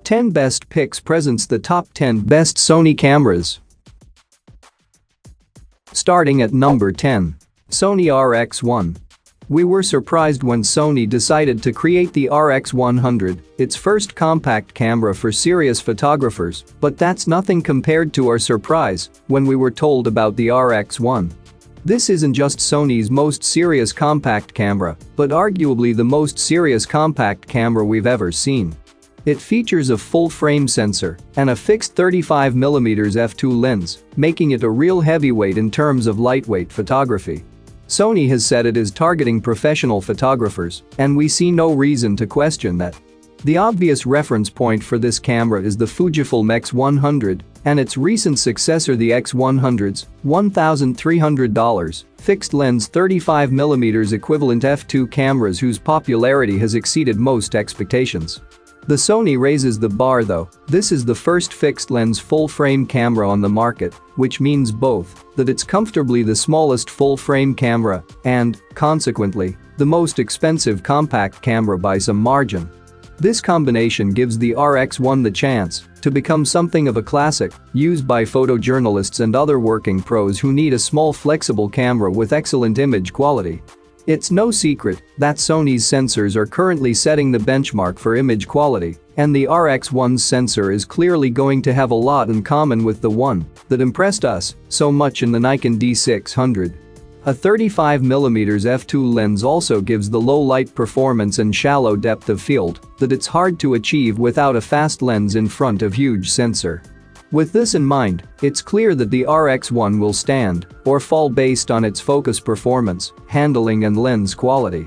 10 Best Picks presents the top 10 best Sony cameras. Starting at number 10. Sony RX1. We were surprised when Sony decided to create the RX100, its first compact camera for serious photographers, but that's nothing compared to our surprise when we were told about the RX1. This isn't just Sony's most serious compact camera, but arguably the most serious compact camera we've ever seen. It features a full-frame sensor and a fixed 35mm f2 lens, making it a real heavyweight in terms of lightweight photography. Sony has said it is targeting professional photographers, and we see no reason to question that. The obvious reference point for this camera is the Fujifilm X100 and its recent successor the X100's $1,300 fixed-lens 35mm equivalent f2 cameras whose popularity has exceeded most expectations. The Sony raises the bar though. This is the first fixed-lens full-frame camera on the market, which means both that it's comfortably the smallest full-frame camera and, consequently, the most expensive compact camera by some margin. This combination gives the RX1 the chance to become something of a classic, used by photojournalists and other working pros who need a small flexible camera with excellent image quality. It's no secret that Sony's sensors are currently setting the benchmark for image quality, and the RX1's sensor is clearly going to have a lot in common with the one that impressed us so much in the Nikon D600. A 35mm f2 lens also gives the low light performance and shallow depth of field that it's hard to achieve without a fast lens in front of huge sensor. With this in mind, it's clear that the RX1 will stand or fall based on its focus performance, handling and lens quality.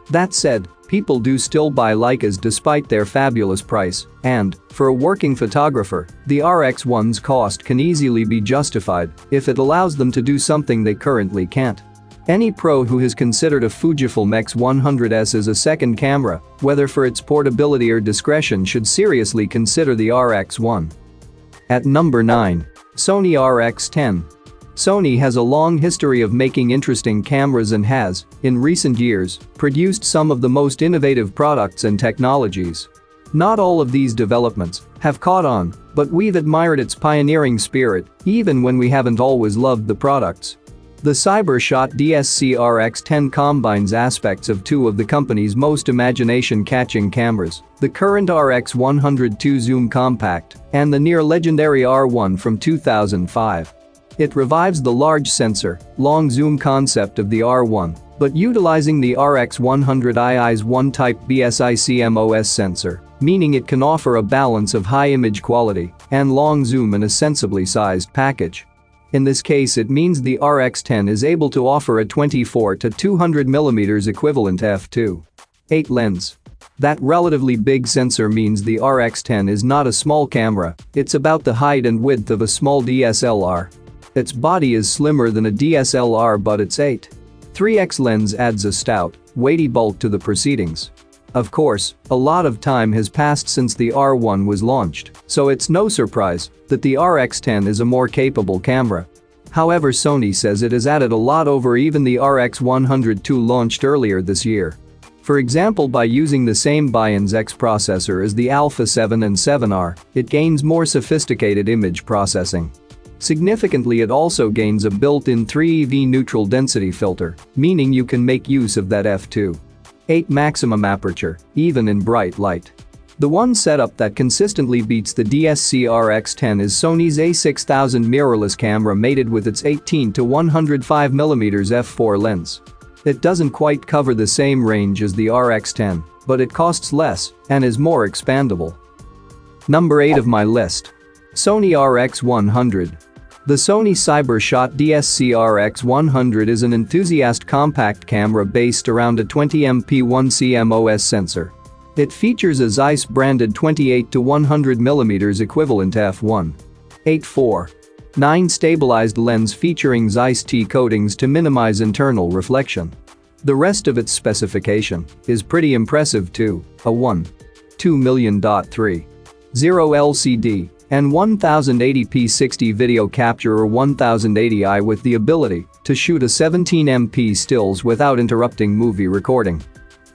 That said, people do still buy Leicas despite their fabulous price, and, for a working photographer, the RX1's cost can easily be justified if it allows them to do something they currently can't. Any pro who has considered a Fujifilm X100S as a second camera, whether for its portability or discretion, should seriously consider the RX1. At number 9. Sony RX10. Sony has a long history of making interesting cameras and has, in recent years, produced some of the most innovative products and technologies. Not all of these developments have caught on, but we've admired its pioneering spirit, even when we haven't always loved the products. The CyberShot DSC RX10 combines aspects of two of the company's most imagination-catching cameras, the current RX100 2-zoom compact and the near-legendary R1 from 2005. It revives the large sensor, long zoom concept of the R1, but utilizing the RX100i's 1-type BSI CMOS sensor, meaning it can offer a balance of high image quality and long zoom in a sensibly sized package. In this case, it means the RX10 is able to offer a 24 to 200mm equivalent f2.8 lens. That relatively big sensor means the RX10 is not a small camera, it's about the height and width of a small DSLR. Its body is slimmer than a DSLR, but its 8.3x lens adds a stout, weighty bulk to the proceedings. Of course, a lot of time has passed since the R1 was launched, so it's no surprise that the RX10 is a more capable camera. However, Sony says it has added a lot over even the RX100 II launched earlier this year. For example, by using the same Bionic X processor as the Alpha 7 and 7R, it gains more sophisticated image processing. Significantly, it also gains a built-in 3EV neutral density filter, meaning you can make use of that f2.8 maximum aperture, even in bright light. The one setup that consistently beats the DSC RX10 is Sony's A6000 mirrorless camera mated with its 18 to 105mm f4 lens. It doesn't quite cover the same range as the RX10, but it costs less and is more expandable. Number 8 of my list. Sony RX100. The Sony CyberShot DSC RX100 is an enthusiast compact camera based around a 20MP 1CMOS sensor. It features a Zeiss-branded 28 to 100mm equivalent f1.849 stabilized lens featuring Zeiss T coatings to minimize internal reflection. The rest of its specification is pretty impressive too, a 1.2 million.30 LCD and 1080p 60 video capture or 1080i with the ability to shoot a 17MP stills without interrupting movie recording.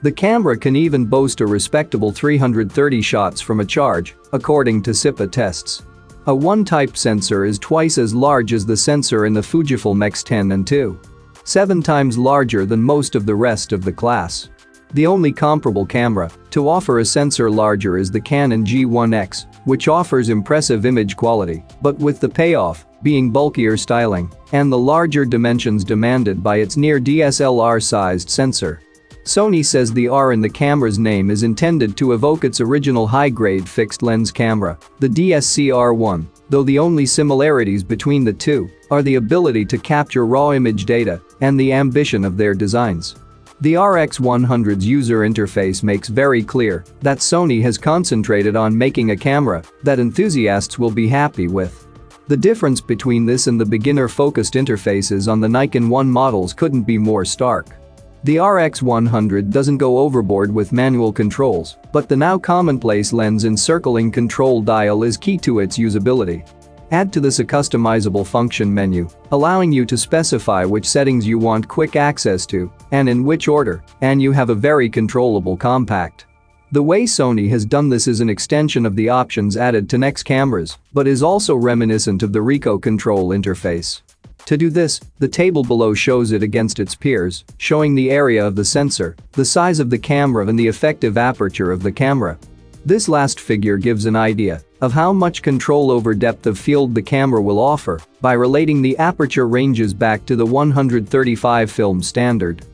The camera can even boast a respectable 330 shots from a charge, according to SIPA tests. A 1-type sensor is twice as large as the sensor in the Fujifilm X10 and 7 times larger than most of the rest of the class. The only comparable camera to offer a sensor larger is the Canon G1X, which offers impressive image quality, but with the payoff being bulkier styling and the larger dimensions demanded by its near DSLR-sized sensor. Sony says the R in the camera's name is intended to evoke its original high-grade fixed-lens camera, the DSC-R1, though the only similarities between the two are the ability to capture raw image data and the ambition of their designs. The RX100's user interface makes very clear that Sony has concentrated on making a camera that enthusiasts will be happy with. The difference between this and the beginner-focused interfaces on the Nikon 1 models couldn't be more stark. The RX100 doesn't go overboard with manual controls, but the now commonplace lens encircling control dial is key to its usability. Add to this a customizable function menu, allowing you to specify which settings you want quick access to and in which order, and you have a very controllable compact. The way Sony has done this is an extension of the options added to Nex cameras, but is also reminiscent of the Ricoh control interface. To do this, the table below shows it against its peers, showing the area of the sensor, the size of the camera and the effective aperture of the camera. This last figure gives an idea of how much control over depth of field the camera will offer by relating the aperture ranges back to the 135 film standard.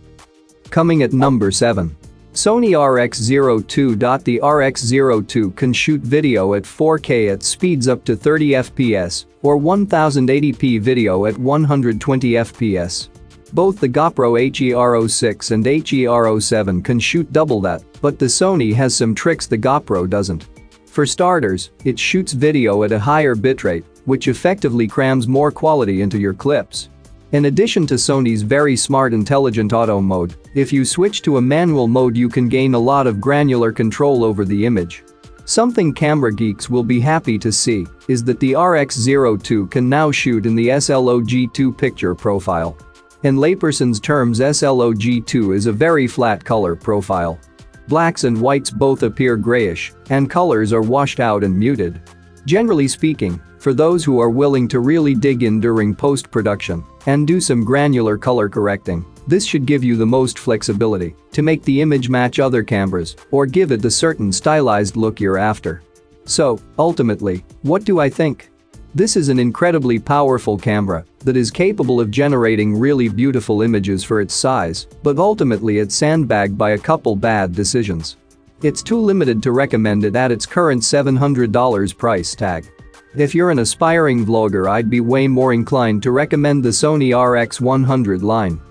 Coming at number 7. Sony RX02. The RX02 can shoot video at 4K at speeds up to 30 fps or 1080p video at 120 fps. Both the GoPro HER06 and HER07 can shoot double that, but the Sony has some tricks the GoPro doesn't. For starters, it shoots video at a higher bitrate, which effectively crams more quality into your clips. In addition to Sony's very smart intelligent auto mode, if you switch to a manual mode you can gain a lot of granular control over the image. Something camera geeks will be happy to see is that the RX02 can now shoot in the SLOG2 picture profile. In layperson's terms, SLOG2 is a very flat color profile. Blacks and whites both appear grayish, and colors are washed out and muted. Generally speaking, for those who are willing to really dig in during post-production and do some granular color correcting, this should give you the most flexibility to make the image match other cameras or give it the certain stylized look you're after. So, ultimately, what do I think? This is an incredibly powerful camera that is capable of generating really beautiful images for its size, but ultimately it's sandbagged by a couple bad decisions. It's too limited to recommend it at its current $700 price tag. If you're an aspiring vlogger, I'd be way more inclined to recommend the Sony RX100 line.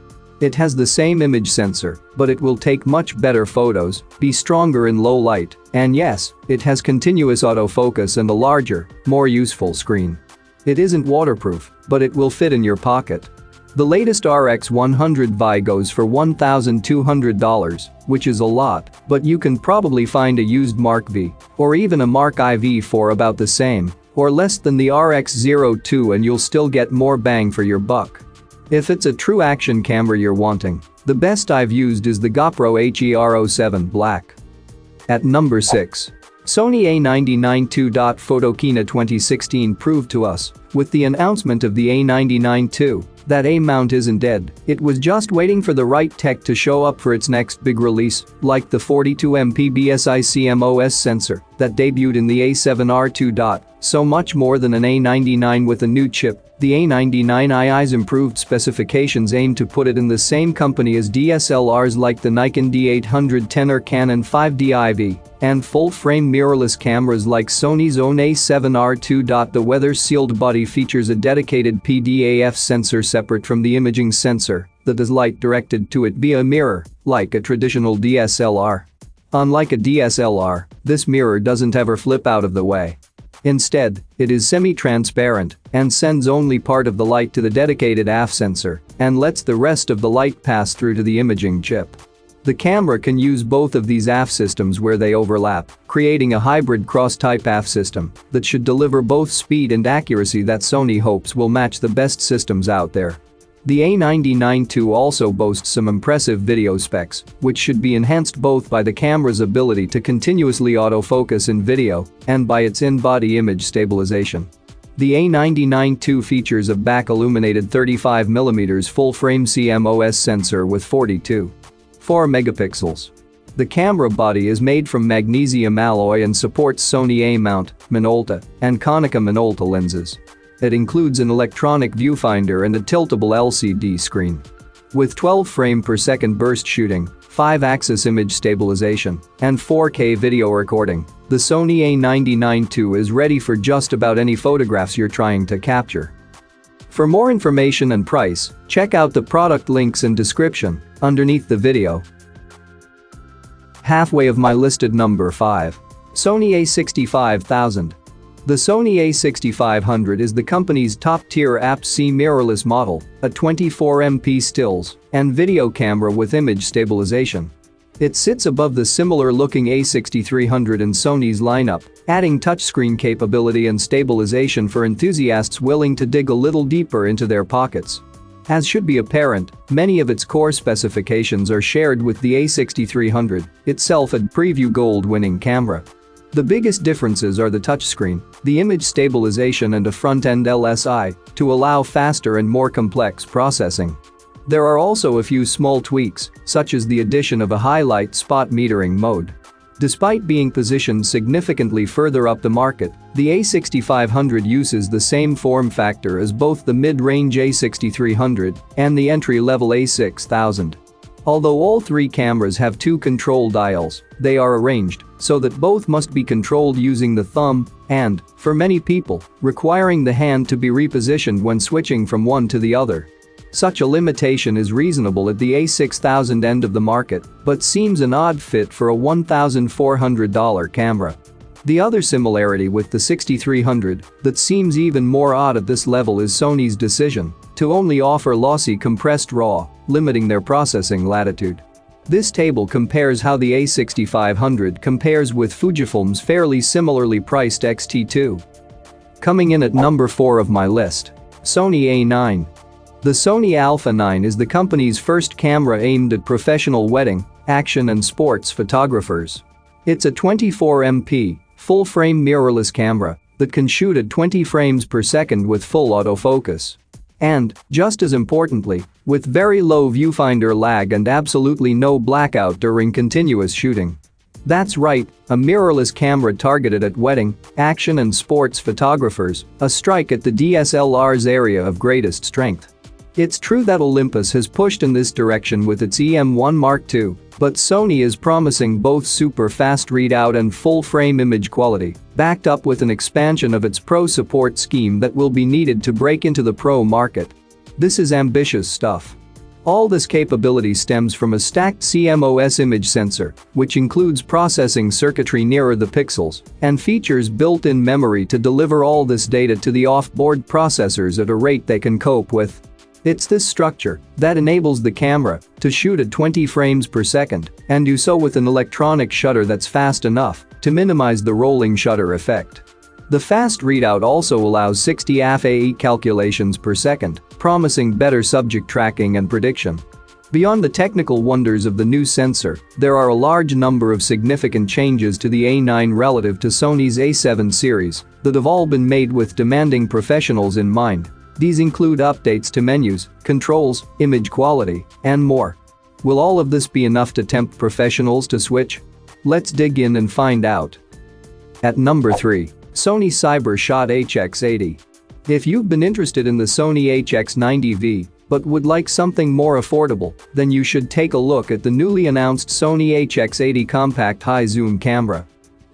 It has the same image sensor, but it will take much better photos, be stronger in low light, and yes, it has continuous autofocus and a larger, more useful screen. It isn't waterproof, but it will fit in your pocket. The latest RX100 Vi goes for $1,200, which is a lot, but you can probably find a used Mark V or even a Mark IV for about the same or less than the RX02, and you'll still get more bang for your buck. If it's a true action camera you're wanting, the best I've used is the GoPro HER07 Black. At number 6. Sony A99 II. Photokina 2016 proved to us, with the announcement of the A99 II, that A-mount isn't dead, it was just waiting for the right tech to show up for its next big release, like the 42MP BSI CMOS sensor that debuted in the A7R II. So much more than an A99 with a new chip, the A99i's improved specifications aim to put it in the same company as DSLRs like the Nikon D810 or Canon 5D IV, and full-frame mirrorless cameras like Sony's own A7R II. The weather-sealed body features a dedicated PDAF sensor separate from the imaging sensor that is light directed to it via a mirror, like a traditional DSLR. Unlike a DSLR, this mirror doesn't ever flip out of the way. Instead, it is semi-transparent and sends only part of the light to the dedicated AF sensor and lets the rest of the light pass through to the imaging chip. The camera can use both of these AF systems where they overlap, creating a hybrid cross-type AF system that should deliver both speed and accuracy that Sony hopes will match the best systems out there. The A99 II also boasts some impressive video specs, which should be enhanced both by the camera's ability to continuously autofocus in video and by its in-body image stabilization. The A99 II features a back-illuminated 35mm full-frame CMOS sensor with 42.4 megapixels. The camera body is made from magnesium alloy and supports Sony A-mount, Minolta, and Konica Minolta lenses. It includes an electronic viewfinder and a tiltable LCD screen. With 12 frame per second burst shooting, 5-axis image stabilization, and 4K video recording, the Sony A99 II is ready for just about any photographs you're trying to capture. For more information and price, check out the product links in description underneath the video. Halfway of my listed number 5. Sony A65000. The Sony A6500 is the company's top-tier APS-C mirrorless model, a 24MP stills and video camera with image stabilization. It sits above the similar-looking A6300 in Sony's lineup, adding touchscreen capability and stabilization for enthusiasts willing to dig a little deeper into their pockets. As should be apparent, many of its core specifications are shared with the A6300, itself a Preview Gold-winning camera. The biggest differences are the touchscreen, the image stabilization and a front-end LSI to allow faster and more complex processing. There are also a few small tweaks, such as the addition of a highlight spot metering mode. Despite being positioned significantly further up the market, the A6500 uses the same form factor as both the mid-range A6300 and the entry-level A6000. Although all three cameras have two control dials, they are arranged so that both must be controlled using the thumb and, for many people, requiring the hand to be repositioned when switching from one to the other. Such a limitation is reasonable at the A6000 end of the market, but seems an odd fit for a $1,400 camera. The other similarity with the 6300 that seems even more odd at this level is Sony's decision to only offer lossy compressed RAW, limiting their processing latitude. This table compares how the A6500 compares with Fujifilm's fairly similarly priced X-T2. Coming in at number 4 of my list. Sony A9. The Sony Alpha 9 is the company's first camera aimed at professional wedding, action and sports photographers. It's a 24MP, full-frame mirrorless camera that can shoot at 20 frames per second with full autofocus. And, just as importantly, with very low viewfinder lag and absolutely no blackout during continuous shooting. That's right, a mirrorless camera targeted at wedding, action and sports photographers, a strike at the DSLR's area of greatest strength. It's true that Olympus has pushed in this direction with its EM1 Mark II, but Sony is promising both super fast readout and full-frame image quality, backed up with an expansion of its Pro support scheme that will be needed to break into the Pro market. This is ambitious stuff. All this capability stems from a stacked CMOS image sensor, which includes processing circuitry nearer the pixels and features built-in memory to deliver all this data to the off-board processors at a rate they can cope with. It's this structure that enables the camera to shoot at 20 frames per second and do so with an electronic shutter that's fast enough to minimize the rolling shutter effect. The fast readout also allows 60 AF/AE calculations per second, promising better subject tracking and prediction. Beyond the technical wonders of the new sensor, there are a large number of significant changes to the A9 relative to Sony's A7 series that have all been made with demanding professionals in mind. These include updates to menus, controls, image quality, and more. Will all of this be enough to tempt professionals to switch? Let's dig in and find out. At number 3. Sony CyberShot HX80. If you've been interested in the Sony HX90V but would like something more affordable, then you should take a look at the newly announced Sony HX80 compact high-zoom camera.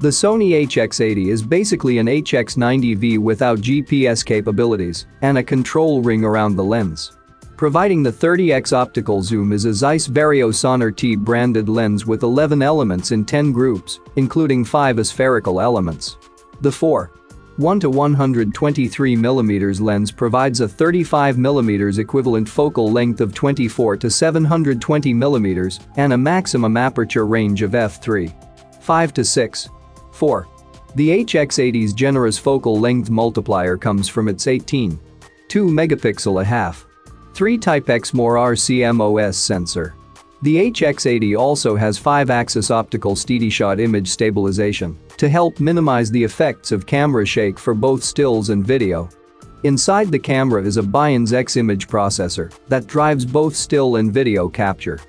The Sony HX80 is basically an HX90V without GPS capabilities and a control ring around the lens. Providing the 30x optical zoom is a Zeiss Vario Sonor T branded lens with 11 elements in 10 groups, including 5 aspherical elements. The 4.1 to 123mm lens provides a 35mm equivalent focal length of 24 to 720mm and a maximum aperture range of f3.5 to 6.4. The HX80's generous focal length multiplier comes from its 18.2 megapixel 3 Type X more RCMOS sensor. The HX80 also has 5-axis optical steady-shot image stabilization to help minimize the effects of camera shake for both stills and video. Inside the camera is a Bayon's X image processor that drives both still and video capture.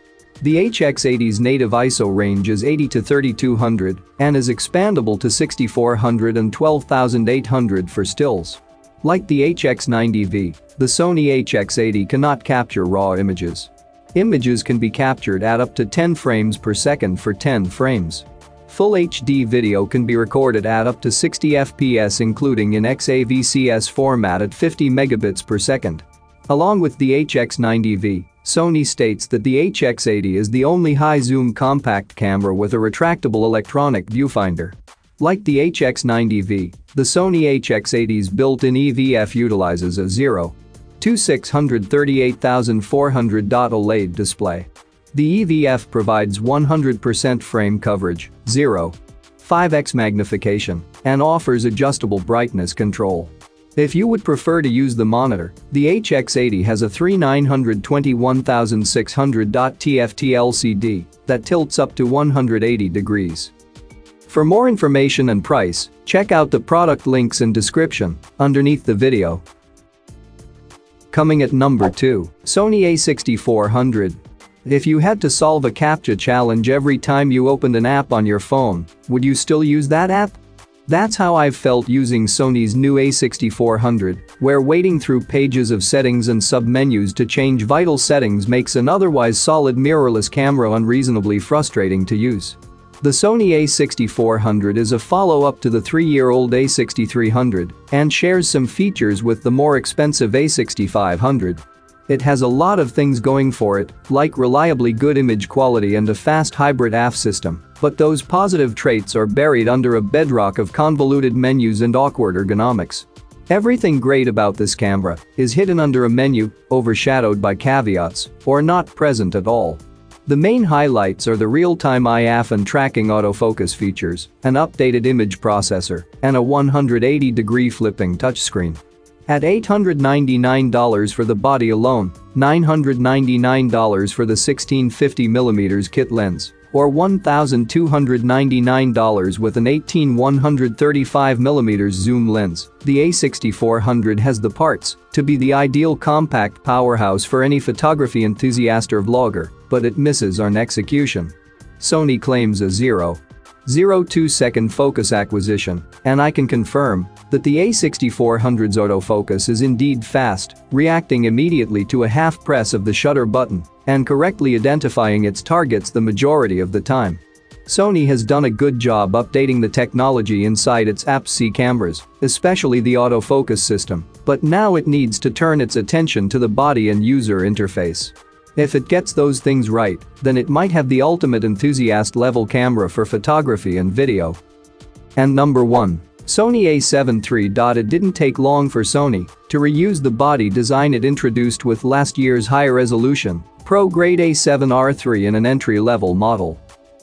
The HX80's native ISO range is 80 to 3200 and is expandable to 6400 and 12800 for stills. Like the HX90V, the Sony HX80 cannot capture raw images. Images can be captured at up to 10 frames per second for 10 frames. Full HD video can be recorded at up to 60 FPS including in XAVCS format at 50 megabits per second. Along with the HX90V, Sony states that the HX80 is the only high-zoom compact camera with a retractable electronic viewfinder. Like the HX90V, the Sony HX80's built-in EVF utilizes a 0:638,400 OLED display. The EVF provides 100% frame coverage, 0.5x magnification, and offers adjustable brightness control. If you would prefer to use the monitor, the HX80 has a 3921,600 TFT LCD that tilts up to 180 degrees. For more information and price, check out the product links in description underneath the video. Coming at number 2, Sony a6400. If you had to solve a CAPTCHA challenge every time you opened an app on your phone, would you still use that app? That's how I've felt using Sony's new a6400, where wading through pages of settings and sub-menus to change vital settings makes an otherwise solid mirrorless camera unreasonably frustrating to use. The Sony a6400 is a follow-up to the 3-year-old a6300 and shares some features with the more expensive a6500. It has a lot of things going for it, like reliably good image quality and a fast hybrid AF system, but those positive traits are buried under a bedrock of convoluted menus and awkward ergonomics. Everything great about this camera is hidden under a menu, overshadowed by caveats, or not present at all. The main highlights are the real-time IAF and tracking autofocus features, an updated image processor, and a 180-degree flipping touchscreen. At $899 for the body alone, $999 for the 16-50mm kit lens, or $1,299 with an 18-135mm zoom lens, the a6400 has the parts to be the ideal compact powerhouse for any photography enthusiast or vlogger, but it misses on execution. Sony claims a 0.02-second focus acquisition, and I can confirm that the a6400's autofocus is indeed fast, reacting immediately to a half press of the shutter button and correctly identifying its targets the majority of the time. Sony has done a good job updating the technology inside its APS-C cameras, especially the autofocus system, but now it needs to turn its attention to the body and user interface. If it gets those things right, then it might have the ultimate enthusiast-level camera for photography and video. And number 1. Sony a7 III. It didn't take long for Sony to reuse the body design it introduced with last year's high-resolution, pro-grade a7R III in an entry-level model.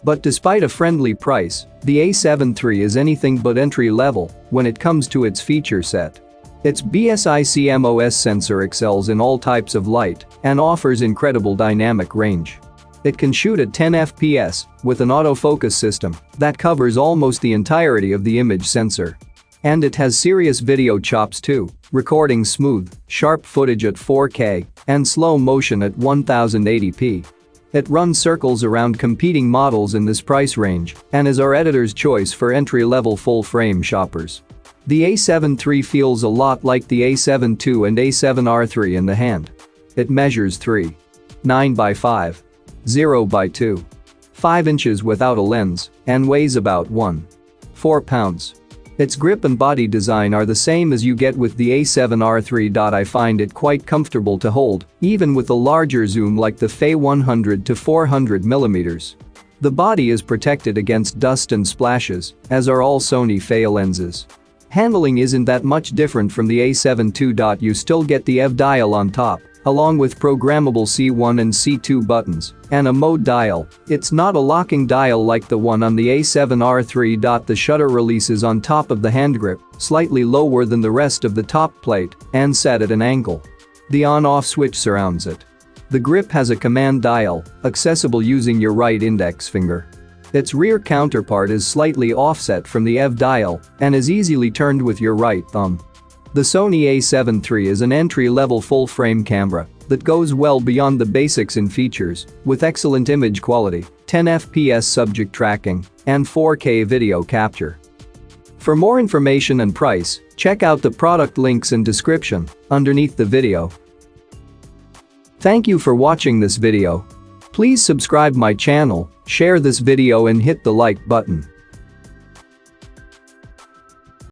But despite a friendly price, the a7 III is anything but entry-level when it comes to its feature set. Its BSI-CMOS sensor excels in all types of light and offers incredible dynamic range. It can shoot at 10 FPS with an autofocus system that covers almost the entirety of the image sensor. And it has serious video chops too, recording smooth, sharp footage at 4K and slow motion at 1080p. It runs circles around competing models in this price range and is our editor's choice for entry-level full-frame shoppers. The a7 III feels a lot like the a7 II and a7R III in the hand. It measures 3.9 by 5.0 by 2.5 inches without a lens and weighs about 1.4 pounds. Its grip and body design are the same as you get with the a7R III. I find it quite comfortable to hold, even with a larger zoom like the FE 100 to 400mm. The body is protected against dust and splashes, as are all Sony FE lenses. Handling isn't that much different from the a7 II. You still get the EV dial on top, along with programmable C1 and C2 buttons, and a mode dial. It's not a locking dial like the one on the a7R III. The shutter releases on top of the hand grip, slightly lower than the rest of the top plate, and set at an angle. The on-off switch surrounds it. The grip has a command dial, accessible using your right index finger. Its rear counterpart is slightly offset from the EV dial and is easily turned with your right thumb. The Sony a7 III is an entry-level full-frame camera that goes well beyond the basics in features, with excellent image quality, 10 fps subject tracking, and 4K video capture. For more information and price, check out the product links in description underneath the video. Thank you for watching this video. Please subscribe my channel, share this video and hit the like button.